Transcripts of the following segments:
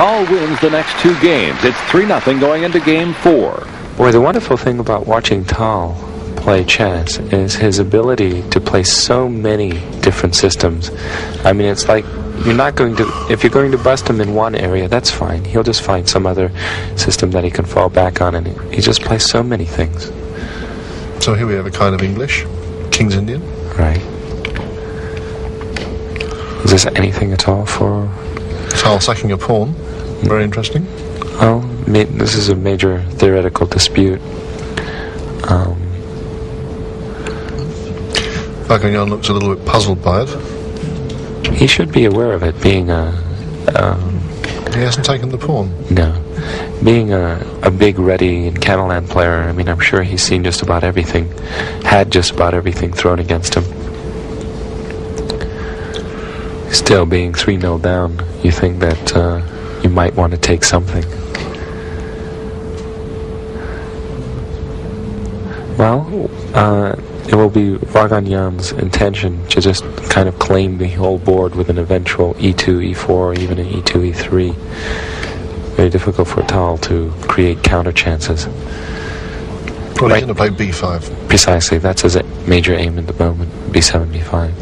Tal wins the next 2 games. It's 3-0 going into game 4. Boy, the wonderful thing about watching Tal play chess is his ability to play so many different systems. I mean, it's like you're not going to, if you're going to bust him in one area, that's fine. He'll just find some other system that he can fall back on, and he just plays so many things. So here we have a kind of English, King's Indian. Right. Is this anything at all for... Tal sacking a pawn. Very interesting. Well, this is a major theoretical dispute. Vaganian looks a little bit puzzled by it. He should be aware of it, being a... he hasn't taken the pawn. No. Being a big Ready and Catalan player, I mean, I'm sure he's seen just about everything, had just about everything thrown against him. Still, being 3-0 down, you think that you might want to take something. Well, it will be Vaganian's intention to just kind of claim the whole board with an eventual e2, e4, or even an e2, e3. Very difficult for Tal to create counter chances. Well, he's going to play b5. Precisely, that's his major aim at the moment, b7, b5.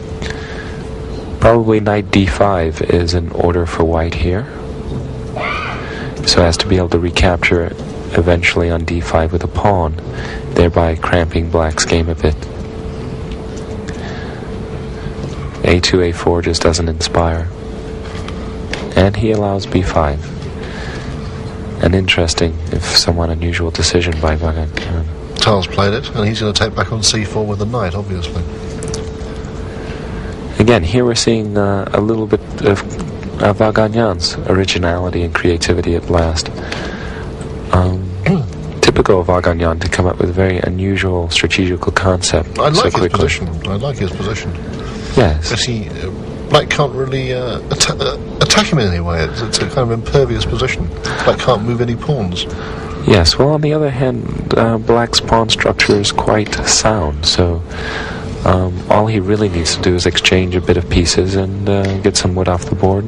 Probably knight d5 is in order for white here, so as to be able to recapture it eventually on d5 with a pawn, thereby cramping black's game a bit. a2, a4 just doesn't inspire. And he allows b5. An interesting, if somewhat unusual, decision by Vaganian. Tal's played it, and he's going to take back on c4 with the knight, obviously. Again, here we're seeing a little bit of Vaganian's originality and creativity at last. Typical of Vaganian to come up with a very unusual strategical concept. I like so his position. I like his position. Yes. But he, Black can't really attack him in any way. It's a kind of impervious position. Black can't move any pawns. Yes. Well, on the other hand, Black's pawn structure is quite sound. So all he really needs to do is exchange a bit of pieces and get some wood off the board,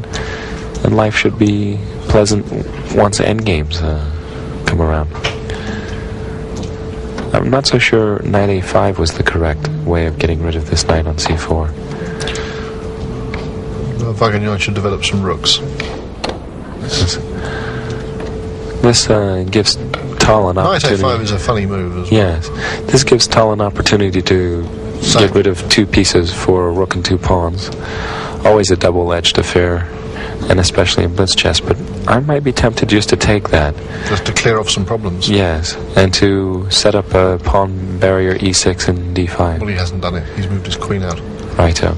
and life should be pleasant once endgames come around. I'm not so sure knight a5 was the correct way of getting rid of this knight on c4. Vaganian should develop some rooks. This gives Tal an opportunity. Knight a5 is a funny move as well. Yes, this gives Tal an opportunity to get rid of 2 pieces for a rook and 2 pawns. Always a double-edged affair, and especially in blitz chess, but I might be tempted just to take that. Just to clear off some problems. Yes, and to set up a pawn barrier e6 and d5. Well, he hasn't done it. He's moved his queen out. Righto.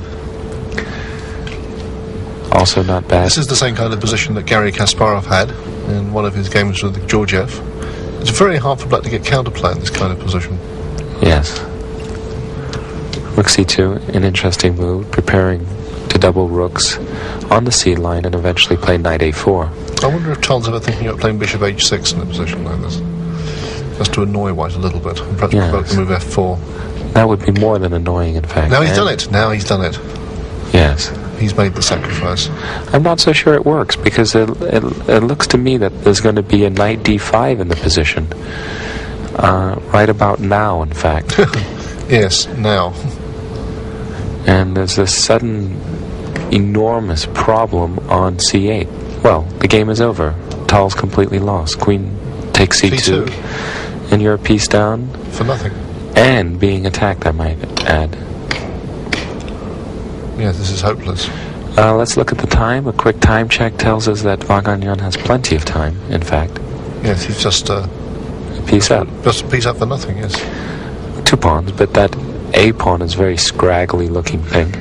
Also not bad. This is the same kind of position that Garry Kasparov had in one of his games with Georgiev. It's very hard for Black to get counterplay in this kind of position. Yes. Rook c2, an interesting move, preparing to double rooks on the c line and eventually play knight a4. I wonder if Tal's ever thinking about playing bishop h6 in a position like this. Just to annoy white a little bit, and perhaps provoke the move f4. That would be more than annoying, in fact. Now he's done it. Now he's done it. Yes. He's made the sacrifice. I'm not so sure it works, because it looks to me that there's going to be a knight d5 in the position. Right about now, in fact. Yes, now. And there's this sudden, enormous problem on c8. Well, the game is over. Tal's completely lost. Queen takes c2. And you're a piece down. For nothing. And being attacked, I might add. Yes, this is hopeless. Let's look at the time. A quick time check tells us that Vaganian has plenty of time, in fact. Yes, he's just a piece up. Just a piece up for nothing, yes. 2 pawns, but that a pawn is a very scraggly looking thing.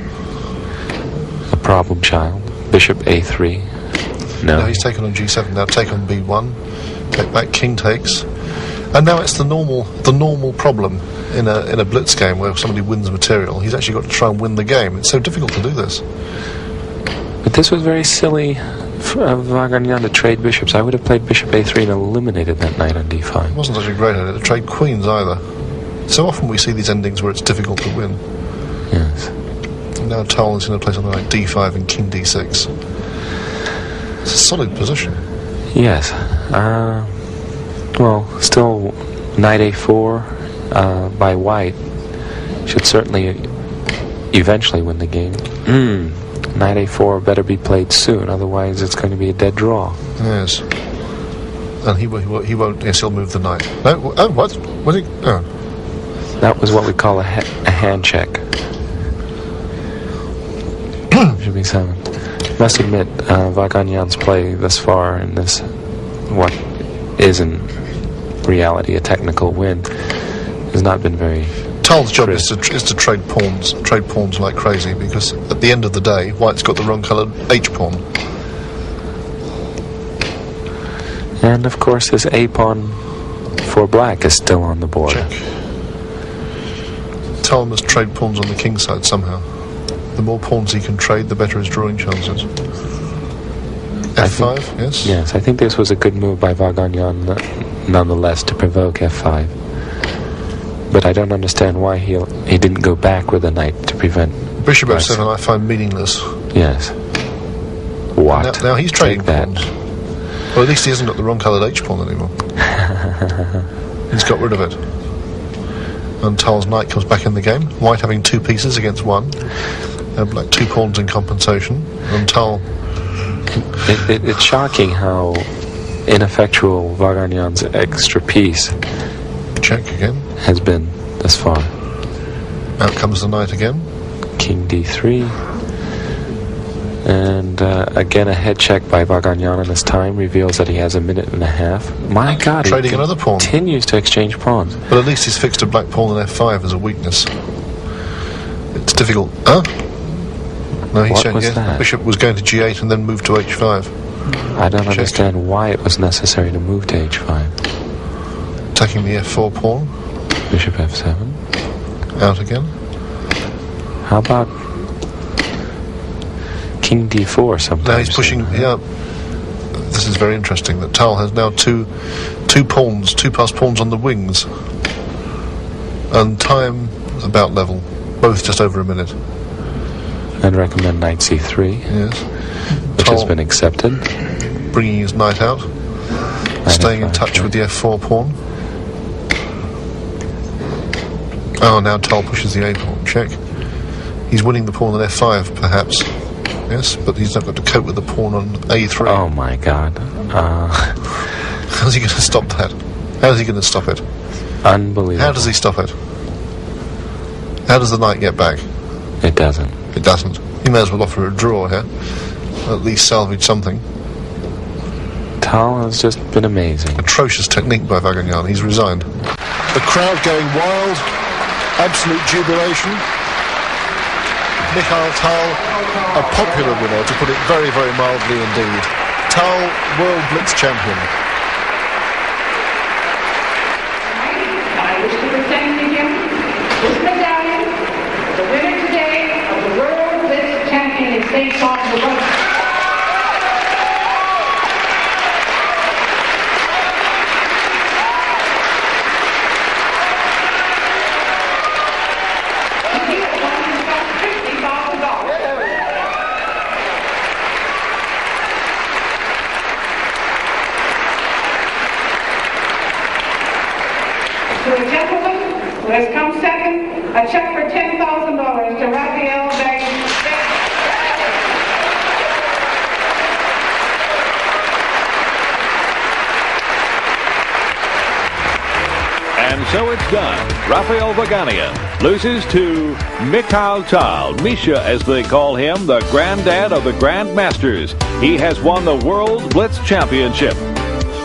A problem child. Bishop a3. No, he's taken on g7. Now take on b1. Take back, king takes. And now it's the normal problem in a blitz game where somebody wins material. He's actually got to try and win the game. It's so difficult to do this. But this was very silly for Vaganian to trade bishops. I would have played bishop a3 and eliminated that knight on d5. It wasn't such a great idea to trade queens either. So often we see these endings where it's difficult to win. Yes. And now Tal is going to play something like d5 and king d6. It's a solid position. Yes. Well, still knight a4 by white should certainly eventually win the game. Knight a4 better be played soon, otherwise it's going to be a dead draw. Yes. And he won't. Yes, he'll move the knight. No. Oh, what? What? Oh. That was what we call a hand check. Should be 7. Must admit, Vaganian's play thus far in this, what is in reality a technical win, has not been very. Tal's job is to trade pawns like crazy, because at the end of the day, white's got the wrong coloured H pawn. And of course, his A pawn for black is still on the board. Check. Tal must trade pawns on the king side somehow. The more pawns he can trade, the better his drawing chances. F5, yes? Yes, I think this was a good move by Vaganian nonetheless to provoke F5. But I don't understand why he didn't go back with a knight to prevent... Bishop F7 I find meaningless. Yes. What? Now he's trading that. pawns. Well, at least he hasn't got the wrong coloured H pawn anymore. He's got rid of it. And Tal's knight comes back in the game. White having 2 pieces against 1. Black 2 pawns in compensation. And Tal... It's shocking how ineffectual Vaganian's extra piece check again has been thus far. Out comes the knight again. King d3. And again a head check by Vaganian, and this time reveals that he has a minute and a half. My God, trading another pawn. Continues to exchange pawns. But at least he's fixed a black pawn on F5 as a weakness. It's difficult. Huh? No, he's what was that? Bishop was going to G8 and then moved to H5. I don't understand why it was necessary to move to H5. Attacking the F4 pawn. Bishop F7. Out again. How about King D4 sometimes? Now he's pushing... Yeah. This is very interesting that Tal has now two pawns, 2+ pawns on the wings. And time about level. Both just over a minute. I'd recommend knight c3. Yes. Which has been accepted. Bringing his knight out. Staying in touch with the F4 pawn. Oh, now Tal pushes the A pawn. Check. He's winning the pawn on F5, perhaps. Yes, but he's not got to cope with the pawn on A3. Oh my God. How's he going to stop that? How's he going to stop it? Unbelievable. How does he stop it? How does the knight get back? It doesn't. It doesn't. He may as well offer a draw here. At least salvage something. Tal has just been amazing. Atrocious technique by Vaganian. He's resigned. The crowd going wild. Absolute jubilation. Mikhail Tal, a popular winner, to put it very, very mildly indeed. Tal, World Blitz Champion. I wish to present to him this medallion, the winner today of the World Blitz Champion in St. Paul, Minnesota. To a gentleman who has come second, a check for $10,000 to Raphael Vaganian. And so it's done. Raphael Vaganian loses to Mikhail Tal, Misha as they call him, the granddad of the Grandmasters. He has won the World Blitz Championship.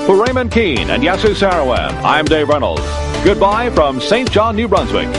For Raymond Keane and Yasu Sarawan, I'm Dave Reynolds. Goodbye from St. John, New Brunswick.